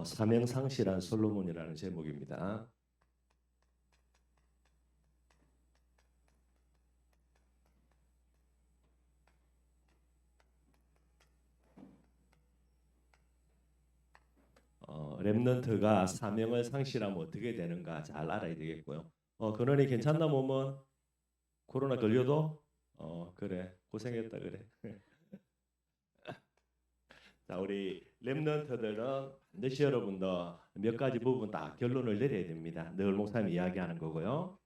사명상실한 솔로몬이라는 제목입니다. 렘넌트가 사명을 상실하면 어떻게 되는가 잘 알아야 되겠고요. 근원이 괜찮나 몸은 코로나 걸려도 그래 고생했다 그래. 자, 우리 렘넌트들은 반드시 여러분들 몇 가지 부분 다 결론을 내려야 됩니다. 늘 목사님이 이야기하는 거고요.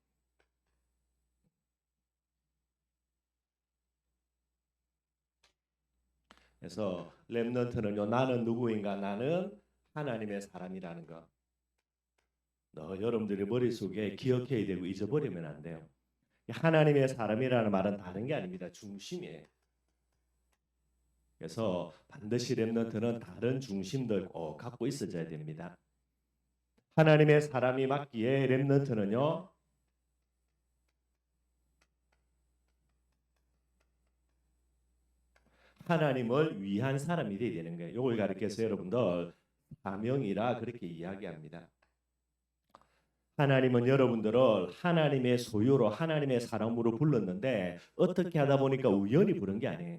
그래서 렘넌트는요, 나는 누구인가? 나는 하나님의 사람이라는 거. 여러분들의 머릿속에 기억해야 되고 잊어버리면 안 돼요. 하나님의 사람이라는 말은 다른 게 아닙니다. 중심이에요. 그래서 반드시 렘넌트는 다른 중심들 꼭 갖고 있어야 됩니다. 하나님의 사람이 맞기에 렘넌트는요, 하나님을 위한 사람이 되어야 되는 거예요. 이걸 가르쳐서 여러분들 사명이라 그렇게 이야기합니다. 하나님은 여러분들을 하나님의 소유로 하나님의 사람으로 불렀는데 어떻게 하다 보니까 우연히 부른 게 아니에요.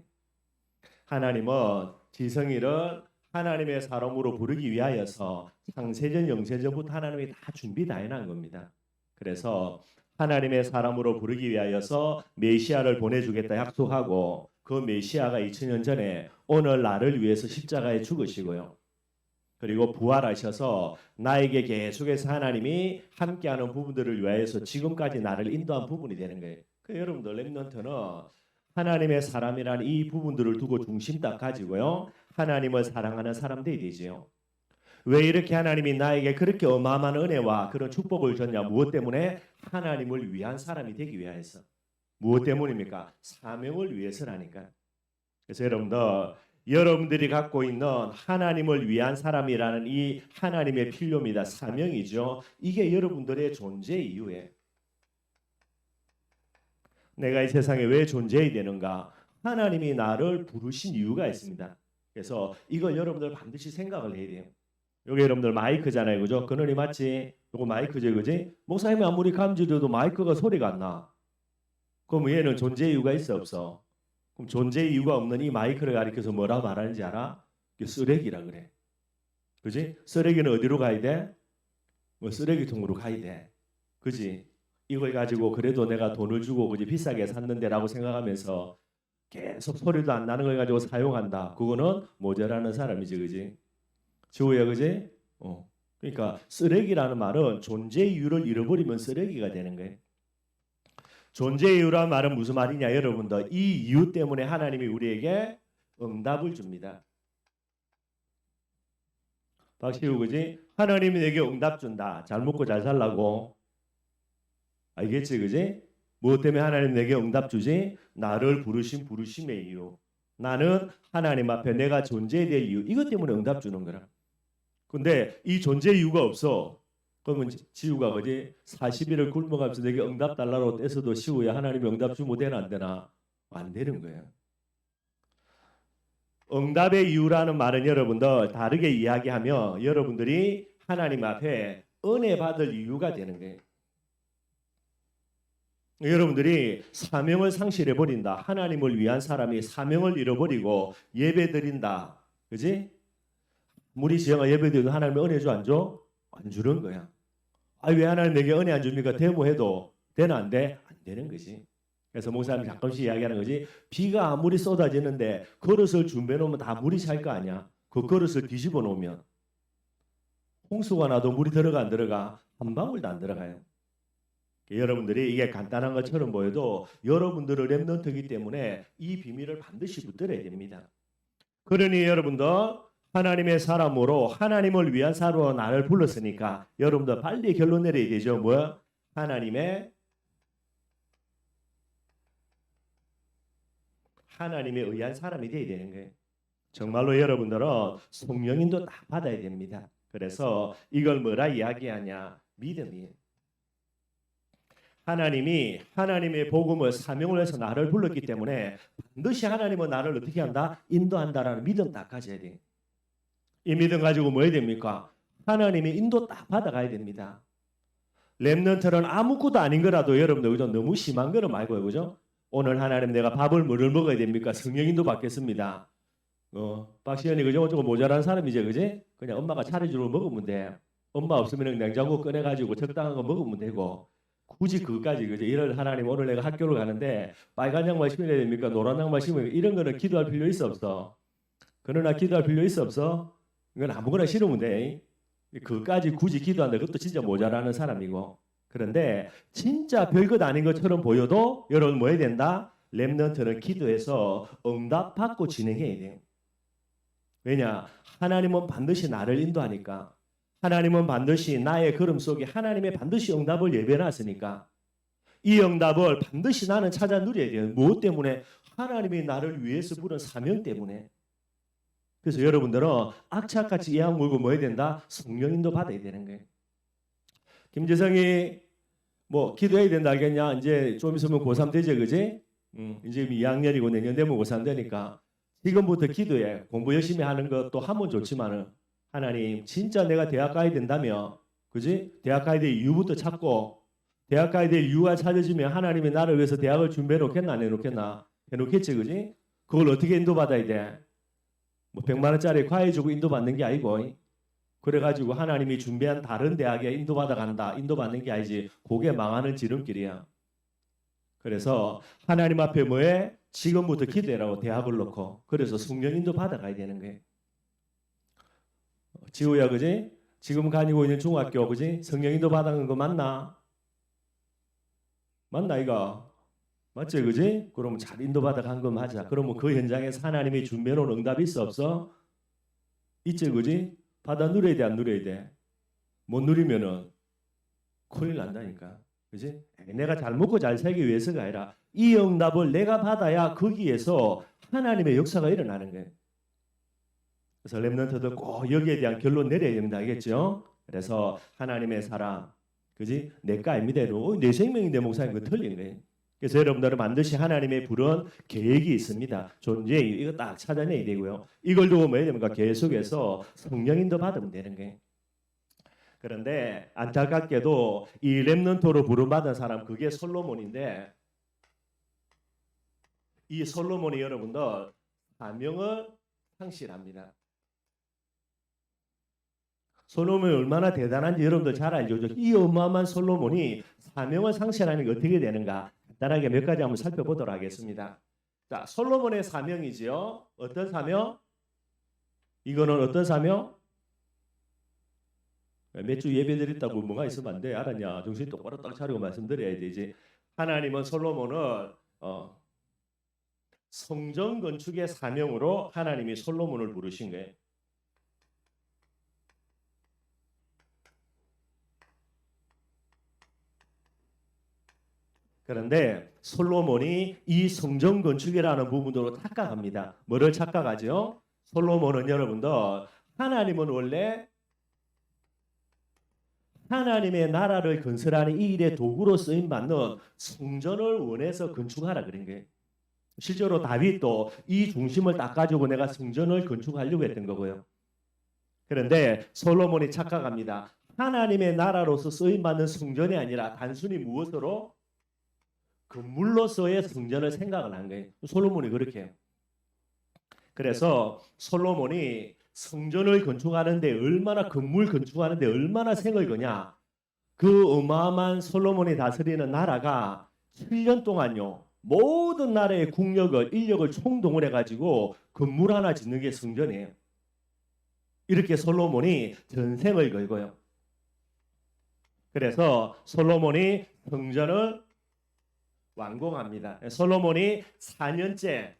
하나님은 지성이를 하나님의 사람으로 부르기 위하여서 창세전 영세전부터 하나님이 다 준비 다 해놓은 겁니다. 그래서 하나님의 사람으로 부르기 위하여서 메시아를 보내주겠다 약속하고 그 메시아가 2000년 전에 오늘 나를 위해서 십자가에 죽으시고요. 그리고 부활하셔서 나에게 계속해서 하나님이 함께하는 부분들을 위하여서 지금까지 나를 인도한 부분이 되는 거예요. 여러분들 렘넌트는 하나님의 사람이라는 이 부분들을 두고 중심 딱 가지고요. 하나님을 사랑하는 사람들이 되지요. 왜 이렇게 하나님이 나에게 그렇게 어마어마한 은혜와 그런 축복을 줬냐? 무엇 때문에? 하나님을 위한 사람이 되기 위해서. 무엇 때문입니까? 사명을 위해서라니까. 그래서 여러분들이 갖고 있는 하나님을 위한 사람이라는 이 하나님의 필요입니다. 사명이죠. 이게 여러분들의 존재 이유예요. 내가 이 세상에 왜 존재해야 되는가? 하나님이 나를 부르신 이유가 있습니다. 그래서 이걸 여러분들 반드시 생각을 해야 돼요. 여기 여러분들 마이크잖아요, 그죠? 그늘이 맞지? 이거 마이크죠, 그지? 목사님이 아무리 감지돼도 마이크가 소리가 안 나. 그럼 얘는 존재 이유가 있어 없어? 그럼 존재 이유가 없는 이 마이크를 가리켜서 뭐라 말하는지 알아? 쓰레기라 그래. 그지? 쓰레기는 어디로 가야 돼? 뭐 쓰레기통으로 가야 돼. 그지? 이걸 가지고 그래도 내가 돈을 주고 그지 비싸게 샀는데라고 생각하면서 계속 소리도 안 나는 걸 가지고 사용한다. 그거는 모자라는 사람이지, 그지? 지호야, 그지? 그러니까 쓰레기라는 말은 존재 이유를 잃어버리면 쓰레기가 되는 거예요. 존재 이유란 말은 무슨 말이냐, 여러분들? 이 이유 때문에 하나님이 우리에게 응답을 줍니다. 박시우, 그지? 하나님이 내게 응답 준다. 잘 먹고 잘 살라고. 알겠지, 그지? 무엇 때문에 하나님 내게 응답 주지? 나를 부르신 부르심의 이유. 나는 하나님 앞에 내가 존재해야 될 이유. 이것 때문에 응답 주는 거라. 근데 이 존재 이유가 없어. 그러면 지우가 그지? 40일을 굶어가면서 내게 응답 달라고 떼서도 시우야 하나님이 응답 주면 되나 안 되나? 안 되는 거예요. 응답의 이유라는 말은 여러분들 다르게 이야기하며 여러분들이 하나님 앞에 은혜 받을 이유가 되는 거예요. 여러분들이 사명을 상실해 버린다. 하나님을 위한 사람이 사명을 잃어버리고 예배 드린다. 그지? 우리 지영아 예배 드려도 하나님 은혜 줘 안 줘? 안 주는 거야. 왜 하나님 내게 은혜 안 줍니까? 데모해도 되나 안 돼? 안 되는 거지. 그래서 목사님 가끔씩 이야기하는 거지. 비가 아무리 쏟아지는데 그릇을 준비해 놓으면 다 물이 찰 거 아니야. 그 그릇을 뒤집어 놓으면 홍수가 나도 물이 들어가 안 들어가? 한 방울도 안 들어가요. 여러분들이 이게 간단한 것처럼 보여도 여러분들은 렘넌트이기 때문에 이 비밀을 반드시 붙들어야 됩니다. 그러니 여러분들 하나님의 사람으로 하나님을 위한 사람으로 나를 불렀으니까 여러분들 빨리 결론 내려야 되죠. 뭐야? 하나님에 의한 사람이 되어야 되는 거예요. 정말로 여러분들은 성령인도 다 받아야 됩니다. 그래서 이걸 뭐라 이야기하냐? 믿음이에요. 하나님이 하나님의 복음을 사명을 해서 나를 불렀기 때문에 반드시 하나님은 나를 어떻게 한다? 인도한다라는 믿음 다 가져야 돼. 이 믿음 가지고 뭐 해야 됩니까? 하나님의 인도 딱 받아가야 됩니다. 렘넌트는 아무것도 아닌 거라도 여러분들 그죠? 너무 심한 거는 말고요, 그죠? 오늘 하나님 내가 밥을 뭐를 먹어야 됩니까? 성령 인도 받겠습니다. 박시현이 그죠? 조금 모자란 사람이죠, 그지? 그냥 엄마가 차려주고 먹으면 돼. 엄마 없으면 냉장고 꺼내가지고 적당한 거 먹으면 되고. 굳이 그것까지 그죠? 이럴 하나님 오늘 내가 학교를 가는데 빨간 양말 신어야 됩니까? 노란 양말 신어야 됩니까? 이런 거는 기도할 필요 있어 없어? 그러나 기도할 필요 있어 없어? 이건 아무거나 신으면 돼. 그까지 굳이 기도한다. 그것도 진짜 모자라는 사람이고. 그런데 진짜 별것 아닌 것처럼 보여도 여러분 뭐 해야 된다? 렘넌트는 기도해서 응답받고 진행해야 돼요. 왜냐? 하나님은 반드시 나를 인도하니까. 하나님은 반드시 나의 걸음 속에 하나님의 반드시 응답을 예배해놨으니까. 이 응답을 반드시 나는 찾아 누려야 돼요. 무엇 때문에? 하나님이 나를 위해서 부른 사명 때문에. 그래서 여러분들은 악착같이 이악 물고 뭐 해야 된다? 성령인도 받아야 되는 거예요. 김재성이 뭐 기도해야 된다 알겠냐? 이제 좀 있으면 고3 되지 그지? 이제 2학년이고 내년 되면 고3 되니까 지금부터 기도해. 공부 열심히 하는 것도 하면 좋지만은 하나님 진짜 내가 대학 가야 된다며 그지? 대학 가야 될 이유부터 찾고 대학 가야 될 이유가 찾아지면 하나님이 나를 위해서 대학을 준비해 놓겠나 안 해놓겠나? 해놓겠지 그지? 그걸 어떻게 인도받아야 돼? 뭐 100만 원짜리 과외 주고 인도받는 게 아니고 그래가지고 하나님이 준비한 다른 대학에 인도받아 간다. 인도받는 게 아니지. 그게 망하는 지름길이야. 그래서 하나님 앞에 뭐해? 지금부터 기도해라고 대학을 놓고 그래서 성령 인도 받아가야 되는 거예요. 지우야 그지? 지금 다니고 있는 중학교 그지? 성령 인도 받아간 거 맞나? 맞나 이거? 맞지 그지? 그러면 잘 인도받아 간 거 맞아. 그러면 그 현장에서 하나님이 준비해놓은 응답이 있어 없어? 있지 그지? 받아 누려야 돼 안 누려야 돼? 못 누리면은 큰일 난다니까. 그지? 내가 잘 먹고 잘 살기 위해서가 아니라 이 응답을 내가 받아야 거기에서 하나님의 역사가 일어나는 거예요. 그래서 렘넌트들 꼭 여기에 대한 결론 내려야 됩니다. 알겠죠? 그래서 하나님의 사랑 그지? 내거 아닙니다. 내 생명인데 목사님 그 틀린 거예요. 그래서 여러분들은 반드시 하나님의 부른 계획이 있습니다. 존재 이거 딱 찾아내야 되고요. 이걸 두고 뭐 해야 됩니까? 계속해서 성령인도 받으면 되는 거예요. 그런데 안타깝게도 이 렘넌트로 부름받은 사람 그게 솔로몬인데 이 솔로몬이 여러분들 사명을 상실합니다. 솔로몬이 얼마나 대단한지 여러분들 잘 알죠? 이 어마어마한 솔로몬이 사명을 상실하는 게 어떻게 되는가? 간단하게 몇 가지 한번 살펴보도록 하겠습니다. 자, 솔로몬의 사명이지요. 어떤 사명? 이거는 어떤 사명? 매주 예배 드렸다고 뭐가 있으면 안 돼. 알았냐? 정신 똑바로 딱 차리고 말씀드려야 되지. 하나님은 솔로몬을 성전 건축의 사명으로 하나님이 솔로몬을 부르신 거예요. 그런데 솔로몬이 이 성전 건축이라는 부분으로 착각합니다. 뭐를 착각하죠? 솔로몬은 여러분들 하나님은 원래 하나님의 나라를 건설하는 이 일의 도구로 쓰임 받는 성전을 원해서 건축하라 그런 거예요. 실제로 다윗도 이 중심을 딱 가지고 내가 성전을 건축하려고 했던 거고요. 그런데 솔로몬이 착각합니다. 하나님의 나라로서 쓰임 받는 성전이 아니라 단순히 무엇으로? 건물로서의 성전을 생각을 한 거예요. 솔로몬이 그렇게 해요. 그래서 솔로몬이 성전을 건축하는데 얼마나 건물 건축하는데 얼마나 생을 거냐. 그 어마어마한 솔로몬이 다스리는 나라가 7년 동안요. 모든 나라의 국력을 인력을 총동원해 가지고 건물 하나 짓는 게 성전이에요. 이렇게 솔로몬이 전생을 걸고요. 그래서 솔로몬이 성전을 완공합니다. 솔로몬이 4년째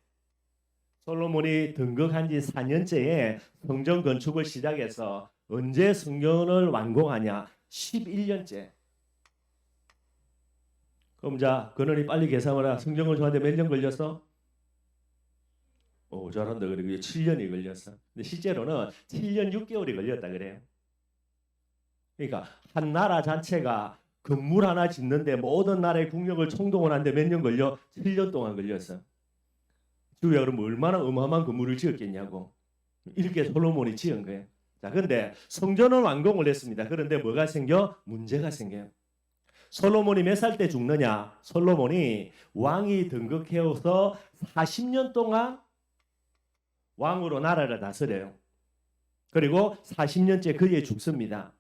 솔로몬이 등극한 지 4년째에 성전 건축을 시작해서 언제 성전을 완공하냐? 11년째. 그럼 자, 그놈이 빨리 계산을 하. 성전 건축하는데 몇 년 걸렸어? 오, 잘한다. 그래. 7년이 걸렸어. 근데 실제로는 7년 6개월이 걸렸다 그래요. 그러니까 한 나라 자체가 건물 하나 짓는데 모든 나라의 국력을 총동원하는데 몇 년 걸려? 7년 동안 걸렸어. 주야 그럼 얼마나 어마어마한 건물을 지었겠냐고. 이렇게 솔로몬이 지은 거예요. 자, 그런데 성전은 완공을 했습니다. 그런데 뭐가 생겨? 문제가 생겨요. 솔로몬이 몇 살 때 죽느냐? 솔로몬이 왕이 등극해서 40년 동안 왕으로 나라를 다스려요. 그리고 40년째 그에 죽습니다.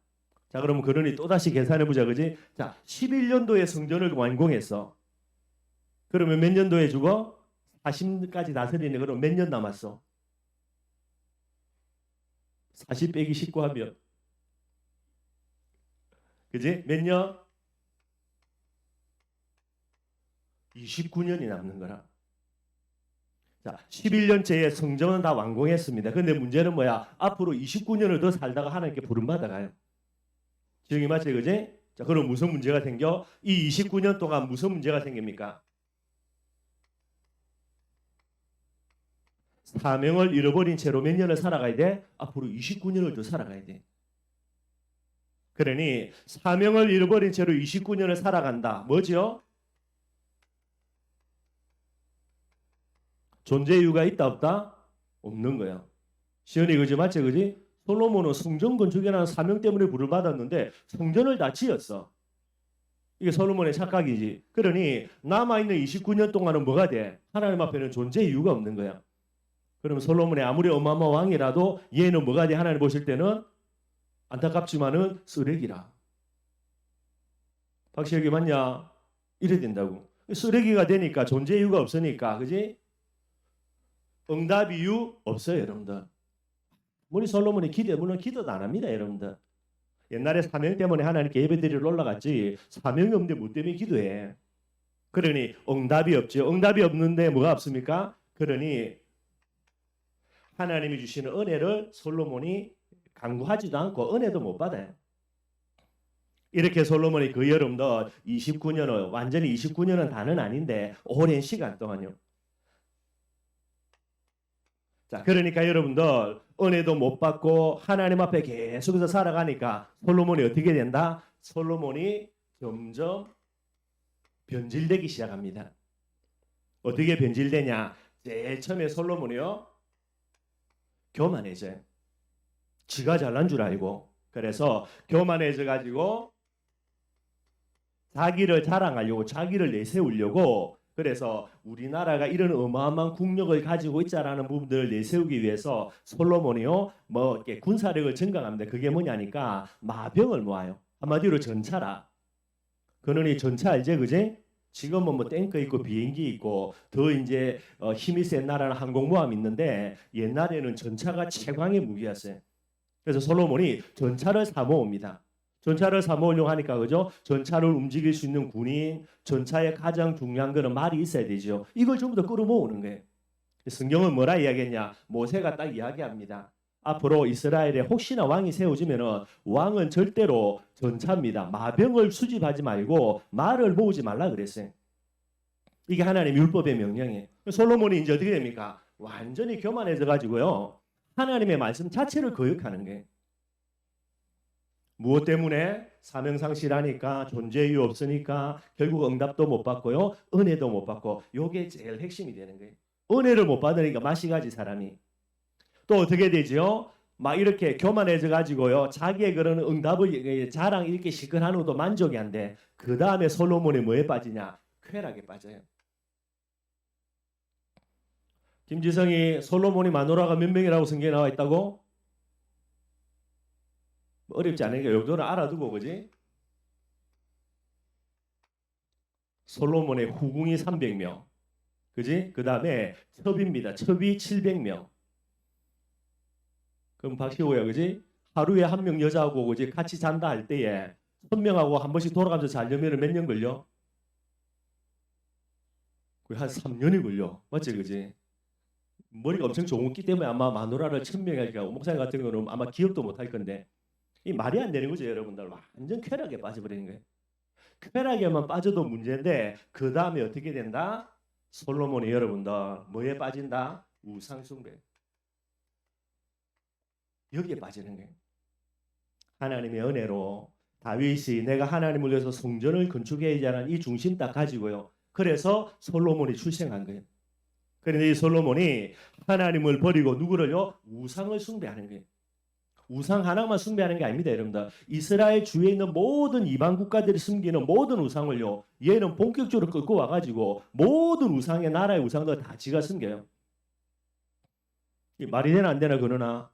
자, 그러면 그러니 또다시 계산해 보자, 그지? 자, 11년도에 성전을 완공했어. 그러면 몇 년도에 죽어? 40까지 다스리네. 그럼 몇 년 남았어? 40 빼기 19 하면 그지? 몇 년? 29년이 남는 거라. 자, 11년째에 성전은 다 완공했습니다. 근데 문제는 뭐야? 앞으로 29년을 더 살다가 하나님께 부름받아가요. 지금이 맞지, 그지? 자, 그럼 무슨 문제가 생겨? 이 29년 동안 무슨 문제가 생깁니까? 사명을 잃어버린 채로 몇 년을 살아가야 돼? 앞으로 29년을 더 살아가야 돼. 그러니 사명을 잃어버린 채로 29년을 살아간다. 뭐죠? 존재 이유가 있다 없다? 없는 거야. 시연이 그지 맞지 그지? 솔로몬은 성전 건축이라는 사명 때문에 부를 받았는데 성전을 다 지었어. 이게 솔로몬의 착각이지. 그러니 남아있는 29년 동안은 뭐가 돼? 하나님 앞에는 존재 이유가 없는 거야. 그러면 솔로몬이 아무리 어마어마한 왕이라도 얘는 뭐가 돼? 하나님 보실 때는 안타깝지만은 쓰레기라. 박시혁이 맞냐? 이래 된다고. 쓰레기가 되니까 존재 이유가 없으니까 그지? 응답 이유 없어요, 여러분들. 우리 솔로몬이 물론 기도도 안 합니다, 여러분들. 옛날에 사명 때문에 하나님께 예배드리러 올라갔지 사명이 없는데 뭐 때문에 기도해? 그러니 응답이 없죠. 응답이 없는데 뭐가 없습니까? 그러니 하나님이 주시는 은혜를 솔로몬이 간구하지도 않고 은혜도 못 받아요. 이렇게 솔로몬이 그 여름도 29년을 완전히 29년은 다는 아닌데 오랜 시간 동안요. 자, 그러니까 여러분들 은혜도 못 받고 하나님 앞에 계속해서 살아가니까 솔로몬이 어떻게 된다? 솔로몬이 점점 변질되기 시작합니다. 어떻게 변질되냐? 제일 처음에 솔로몬이요 교만해져요. 지가 잘난 줄 알고 그래서 교만해져 가지고 자기를 자랑하려고 자기를 내세우려고 그래서 우리나라가 이런 어마어마한 국력을 가지고 있자라는 부분들을 내세우기 위해서 솔로몬이요 뭐 이렇게 군사력을 증강합니다. 그게 뭐냐니까 마병을 모아요. 한마디로 전차라. 그러니 전차 알지 그지? 지금은 뭐 탱크 있고 비행기 있고 더 이제 힘이 센 나라는 항공모함 있는데 옛날에는 전차가 최강의 무기였어요. 그래서 솔로몬이 전차를 사 모읍니다. 전차를 사 모으려고 하니까 그죠? 전차를 움직일 수 있는 군인, 전차의 가장 중요한 거는 말이 있어야 되죠. 이걸 전부 다 끌어모으는 거예요. 성경은 뭐라 이야기했냐? 모세가 딱 이야기합니다. 앞으로 이스라엘에 혹시나 왕이 세워지면은 왕은 절대로 전차입니다. 마병을 수집하지 말고 말을 모으지 말라 그랬어요. 이게 하나님 율법의 명령이에요. 솔로몬이 이제 어떻게 됩니까? 완전히 교만해져 가지고요. 하나님의 말씀 자체를 거역하는 거예요. 무엇 때문에? 사명상실하니까 존재 이유 없으니까 결국 응답도 못 받고요. 은혜도 못 받고 요게 제일 핵심이 되는 거예요. 은혜를 못 받으니까 맛이 가지 사람이. 또 어떻게 되죠? 막 이렇게 교만해져 가지고요. 자기의 그런 응답을 자랑 이렇게 시큰하는 것도 만족이 안 돼. 그 다음에 솔로몬이 뭐에 빠지냐? 쾌락에 빠져요. 김지성이 솔로몬이 마누라가 몇 명이라고 성경에 나와 있다고? 어렵지 않으니까 이 정도는 알아두고 그지? 솔로몬의 후궁이 300명 그지? 그 다음에 첩입니다. 첩이 700명. 그럼 박시호야 그지? 하루에 한 명 여자하고 그지? 같이 잔다 할 때에 1000명하고 한 번씩 돌아가면서 자려면 몇 년 걸려? 한 3년이 걸려. 맞지 그지? 머리가 엄청 좋기 때문에 아마 마누라를 1000명이 하니까 목사님 같은 거는 아마 기억도 못 할 건데 이 말이 안 되는 거죠, 여러분들. 완전 쾌락에 빠져버리는 거예요. 쾌락에만 빠져도 문제인데 그 다음에 어떻게 된다? 솔로몬이 여러분들 뭐에 빠진다? 우상숭배. 여기에 빠지는 거예요. 하나님의 은혜로 다윗이 내가 하나님을 위해서 성전을 건축해야 하는 이 중심 딱 가지고요. 그래서 솔로몬이 출생한 거예요. 그런데 이 솔로몬이 하나님을 버리고 누구를요? 우상을 숭배하는 거예요. 우상 하나만 숭배하는 게 아닙니다, 여러분들. 이스라엘 주위에 있는 모든 이방 국가들이 숨기는 모든 우상을요, 얘는 본격적으로 끌고 와가지고 모든 우상의 나라의 우상들 다 지가 숨겨요. 말이 되나 안 되나 그러나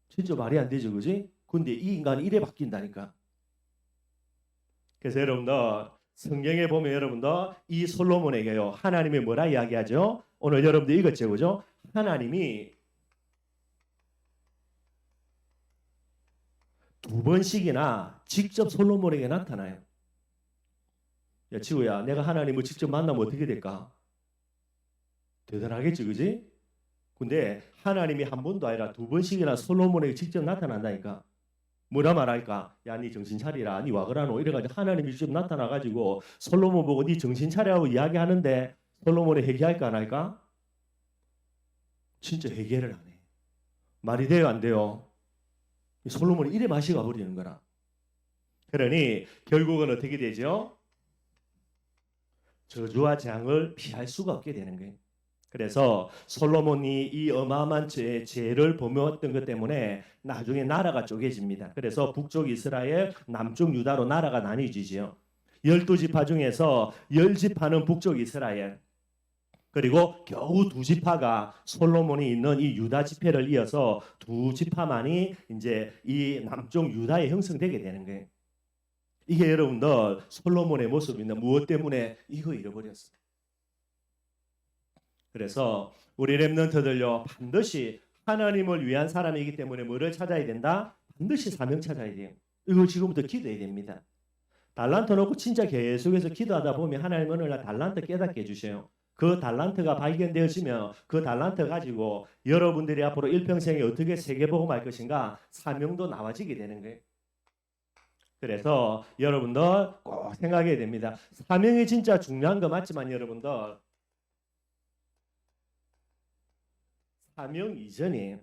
진짜 말이 안 되죠, 그지? 근데 이 인간이 이래 바뀐다니까. 그래서 여러분들 성경에 보면 여러분들 이 솔로몬에게요 하나님이 뭐라 이야기하죠? 오늘 여러분들 읽었죠, 그죠? 하나님이 두 번씩이나 직접 솔로몬에게 나타나요. 야 지우야, 내가 하나님을 직접 만나면 어떻게 될까? 대단하겠지, 그지? 근데 하나님이 한 번도 아니라 두 번씩이나 솔로몬에게 직접 나타난다니까. 뭐라 말할까? 야, 네 정신 차리라. 네 와그라노. 이래가지고 하나님이 직접 나타나가지고 솔로몬 보고 네 정신 차리라고 이야기하는데 솔로몬이 회개할까 안 할까? 진짜 회개를 안 해. 말이 돼요, 안 돼요? 솔로몬이 이래 맛이 가버리는 거라. 그러니 결국은 어떻게 되죠? 저주와 재앙을 피할 수가 없게 되는 거예요. 그래서 솔로몬이 이 어마어마한 죄를 범했던 것 때문에 나중에 나라가 쪼개집니다. 그래서 북쪽 이스라엘, 남쪽 유다로 나라가 나뉘어지죠. 12지파 중에서 10지파는 북쪽 이스라엘, 그리고 겨우 2지파가 솔로몬이 있는 이 유다 지파를 이어서 2지파만이 이제 이 남쪽 유다에 형성되게 되는 거예요. 이게 여러분들 솔로몬의 모습입니다. 무엇 때문에 이거 잃어버렸어요. 그래서 우리 렘넌트들요 반드시 하나님을 위한 사람이기 때문에 뭐를 찾아야 된다? 반드시 사명 찾아야 돼요. 이거 지금부터 기도해야 됩니다. 달란트 놓고 진짜 계속해서 기도하다 보면 하나님 어느 날 달란트 깨닫게 해주셔요. 그 달란트가 발견되어지면 그 달란트 가지고 여러분들이 앞으로 일평생에 어떻게 세계복음할 것인가 사명도 나와지게 되는 거예요. 그래서 여러분들 꼭 생각해야 됩니다. 사명이 진짜 중요한 거 맞지만 여러분들 사명 이전에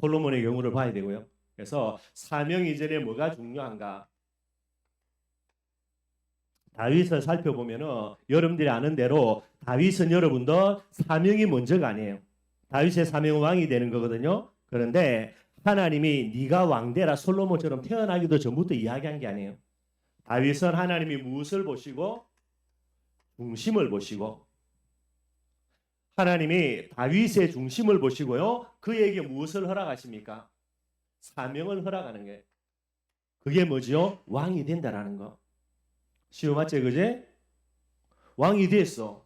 솔로몬의 경우를 봐야 되고요. 그래서 사명 이전에 뭐가 중요한가? 다윗을 살펴보면은 여러분들이 아는 대로 다윗은 여러분들 사명이 먼저가 아니에요. 다윗의 사명은 왕이 되는 거거든요. 그런데 하나님이 네가 왕되라 솔로몬처럼 태어나기도 전부터 이야기한 게 아니에요. 다윗은 하나님이 무엇을 보시고 중심을 보시고 하나님이 다윗의 중심을 보시고요. 그에게 무엇을 허락하십니까? 사명을 허락하는 거예요. 그게 뭐죠? 왕이 된다라는 거. 쉬워 맞지 그제? 왕이 됐어.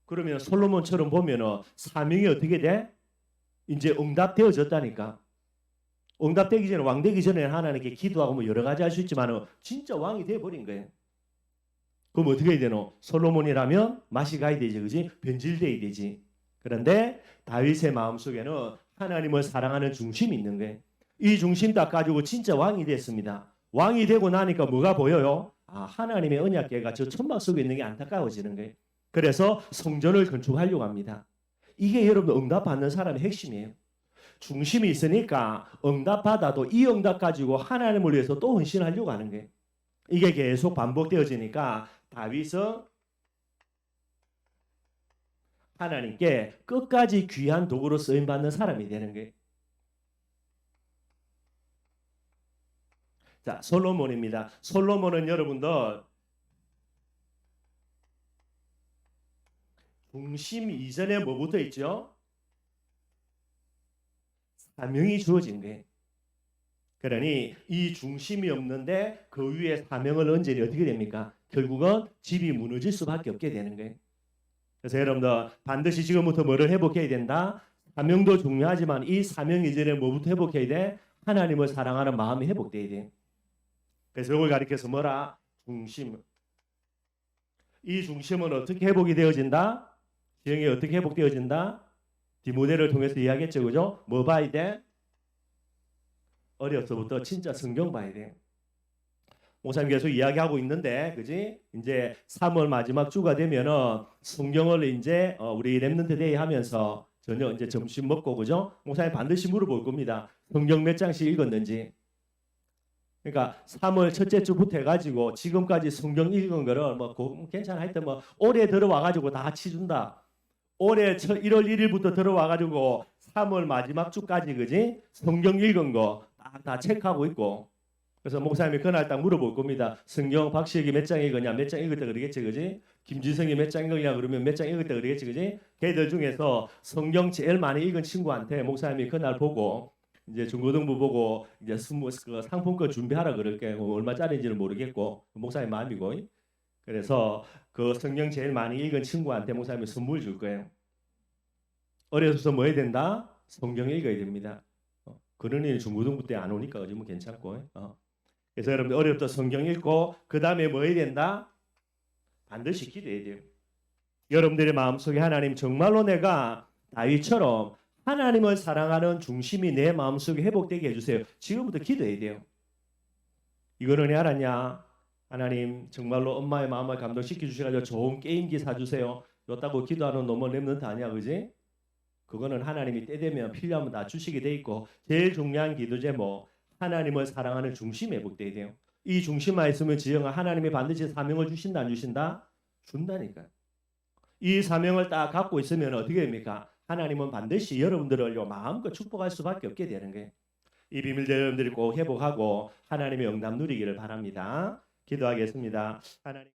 그러면 솔로몬처럼 보면은 사명이 어떻게 돼? 이제 응답되어졌다니까. 응답되기 전에 왕 되기 전에 하나님께 기도하고 뭐 여러 가지 할 수 있지만은 진짜 왕이 돼 버린 거예요. 그럼 어떻게 해야 되노? 솔로몬이라면 맛이 가야 되지, 그지? 변질돼야 되지. 그런데 다윗의 마음속에는 하나님을 사랑하는 중심이 있는 거예요. 이 중심 딱 가지고 진짜 왕이 됐습니다. 왕이 되고 나니까 뭐가 보여요? 아, 하나님의 언약궤가 저 천막 속에 있는 게 안타까워지는 거예요. 그래서 성전을 건축하려고 합니다. 이게 여러분 응답받는 사람의 핵심이에요. 중심이 있으니까 응답받아도 이 응답 가지고 하나님을 위해서 또 헌신하려고 하는 거예요. 이게 계속 반복되어지니까 다윗은 하나님께 끝까지 귀한 도구로 쓰임받는 사람이 되는 거예요. 자, 솔로몬입니다. 솔로몬은 여러분들 중심 이전에 뭐부터 있죠? 사명이 주어진 거예요. 그러니 이 중심이 없는데 그 위에 사명을 얹으니 어떻게 됩니까? 결국은 집이 무너질 수밖에 없게 되는 거예요. 그래서 여러분들 반드시 지금부터 뭐를 회복해야 된다? 사명도 중요하지만 이 사명 이전에 뭐부터 회복해야 돼? 하나님을 사랑하는 마음이 회복돼야 돼. 그래서 이걸 가리켜서 뭐라? 중심. 이 중심은 어떻게 회복이 되어진다? 지형이 어떻게 회복되어진다? 디모데를 통해서 이야기했죠, 그죠? 뭐 봐야 돼? 어려서부터 진짜 성경 봐야 돼. 목사님 계속 이야기하고 있는데, 그지? 이제 3월 마지막 주가 되면은 성경을 이제 우리 렘넌트 데이 하면서 저녁 이제 점심 먹고, 그죠? 목사님 반드시 물어볼 겁니다. 성경 몇 장씩 읽었는지. 그러니까 3월 첫째 주부터 해가지고 지금까지 성경 읽은 거를 뭐 괜찮아 하여튼 뭐 올해 들어와가지고 다 치준다. 올해 1월 1일부터 들어와가지고 3월 마지막 주까지 그지? 성경 읽은 거 다 체크하고 있고. 그래서 목사님이 그날 딱 물어볼 겁니다. 성경 박시혁이 몇 장 읽었냐? 몇 장 읽었다 그러겠지, 그지? 김지성이 몇 장 읽었냐 그러면 몇 장 읽었다 그러겠지, 그지? 걔들 중에서 성경 제일 많이 읽은 친구한테 목사님이 그날 보고 이제 중고등부 보고 이제 그 상품권 준비하라 그럴게. 얼마짜리인지는 모르겠고 목사님 마음이고. 그래서 그 성경 제일 많이 읽은 친구한테 목사님이 선물 줄 거예요. 어려서 뭐 해야 된다? 성경 읽어야 됩니다. 그런 일이 중고등부 때 안 오니까 요즘은 괜찮고. 그래서 여러분들 어렵다 성경 읽고 그 다음에 뭐 해야 된다? 반드시 기도해야 돼요. 여러분들의 마음속에 하나님 정말로 내가 다윗처럼 하나님을 사랑하는 중심이 내 마음속에 회복되게 해주세요. 지금부터 기도해야 돼요. 이거는 왜 알았냐? 하나님 정말로 엄마의 마음을 감동시켜 주셔가지고 좋은 게임기 사주세요. 줬다고 기도하는 놈은 랩런트 아니야, 그지? 그거는 하나님이 때 되면 필요하면 다 주시게 돼 있고 제일 중요한 기도 제목 하나님을 사랑하는 중심이 회복돼야 돼요. 이 중심만 있으면 지영아 하나님이 반드시 사명을 주신다 안 주신다? 준다니까요. 이 사명을 딱 갖고 있으면 어떻게 됩니까? 하나님은 반드시 여러분들을 마음껏 축복할 수밖에 없게 되는 거예요. 이 비밀들 여러분들이 꼭 회복하고 하나님의 응답 누리기를 바랍니다. 기도하겠습니다. 하나님